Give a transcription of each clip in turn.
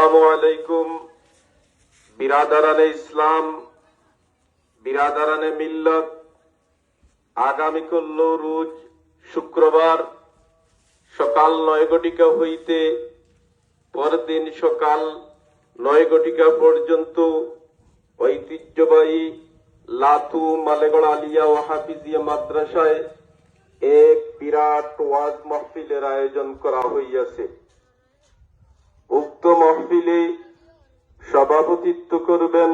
আসসালামু আলাইকুম বিরাদারানে ইসলাম, বিরাদারানে মিল্লত। আগামীকাল রোজ শুক্রবার সকাল 9 ঘটিকা হইতে পরদিন সকাল 9 ঘটিকা পর্যন্ত ঐতিহ্যবাহী লাতু মালেগড় আলিয়া ও হাফিজিয়া মাদ্রাসায় এক বিরাট ওয়াজ মাহফিলের আয়োজন করা হইয়াছে। উক্ত মাহফিলে সভাপতিত্ব করবেন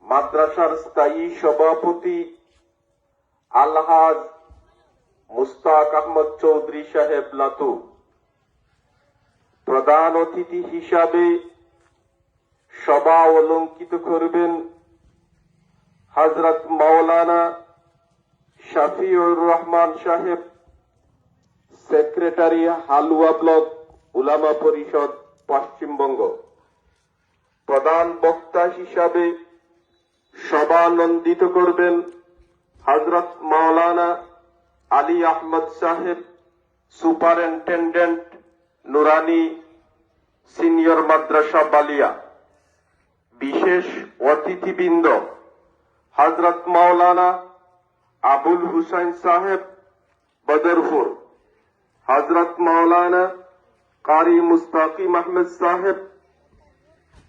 মাদ্রাসার স্থায়ী সভাপতি আলহাজ মুস্তাক আহমদ চৌধুরী সাহেব লাতু। প্রধান অতিথি হিসাবে সভা অলঙ্কিত করবেন হযরত মাওলানা শাফিউর রহমান সাহেব, সেক্রেটারি হালুয়া ব্লক উলামা পরিষদ পশ্চিমবঙ্গ। প্রধান বক্তা হিসাবে সভানন্দিত করবেন হযরত মাওলানা আলী আহমদ সাহেব, সুপারিনটেন্ডেন্ট নুরানি সিনিয়র মাদ্রাসা বালিয়া। বিশেষ অতিথিবৃন্দ হযরত মাওলানা আবুল হুসাইন সাহেব বদরপুর, হযরত মাওলানা কারি মুস্তাকিম আহমেদ সাহেব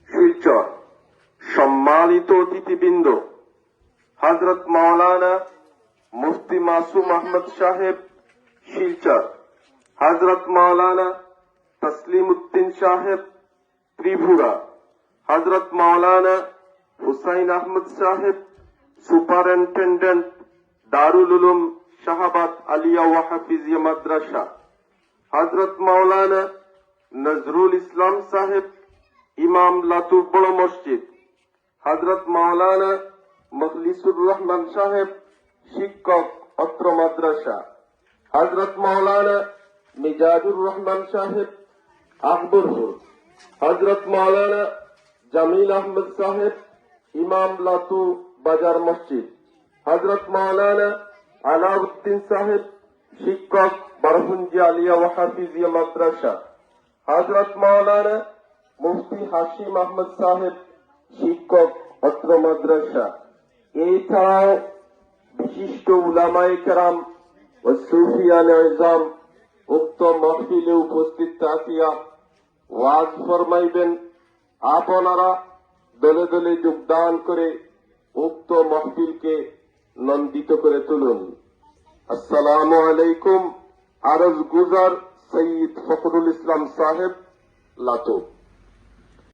শিলচর। সম্মানিত অতিথিবৃন্দ হযরত মাওলানা মুফতি মাসুম আহমদ সাহেব শিলচর, হযরত মাওলানা তসলিম উদ্দিন সাহেব ত্রিপুরা, হযরত মাওলানা হুসাইন আহমদ সাহেব সুপারিনটেন্ডেন্ট দারুল উলুম শাহাবাদ আলিয়া ওয়া হাফিজিয়া মাদ্রাসা, হযরত মাওলানা নজরুল ইসলাম সাহেব ইমাম লাতু বড় মসজিদ, হযরত মাওলানা মখলিসুর রহমান সাহেব শিক্ষক অত্র মাদ্রাসা, হযরত মাওলানা মিজাজুর রহমান সাহেব আকবরপুর, হযরত মাওলানা জামিল আহমদ সাহেব ইমাম লাতু বাজার মসজিদ, হযরত মাওলানা আলাউদ্দিন সাহেব শিক্ষক বারহুঞ্জি আলিয়া ওয়া হাফিজিয়া মাদ্রাসা, হযরত মাওলানা মুফতি হাশিম আহমদ সাহেব শিক্ষক অত্র মাদ্রাসা। এছাড়াও বিশিষ্ট উলামায়ে কেরাম ও সুফিয়ানে ইজাম উক্ত মাহফিলে উপস্থিত থাকিয়া ওয়াজ ফরমাইবেন। আপনারা দলে দলে যোগদান করে উক্ত মাহফিলকে নন্দিত করে তুলুন। আসসালামু আলাইকুম। আরজ গুজার সৈয়দ ফখরুল ইসলাম সাহেব লাতু।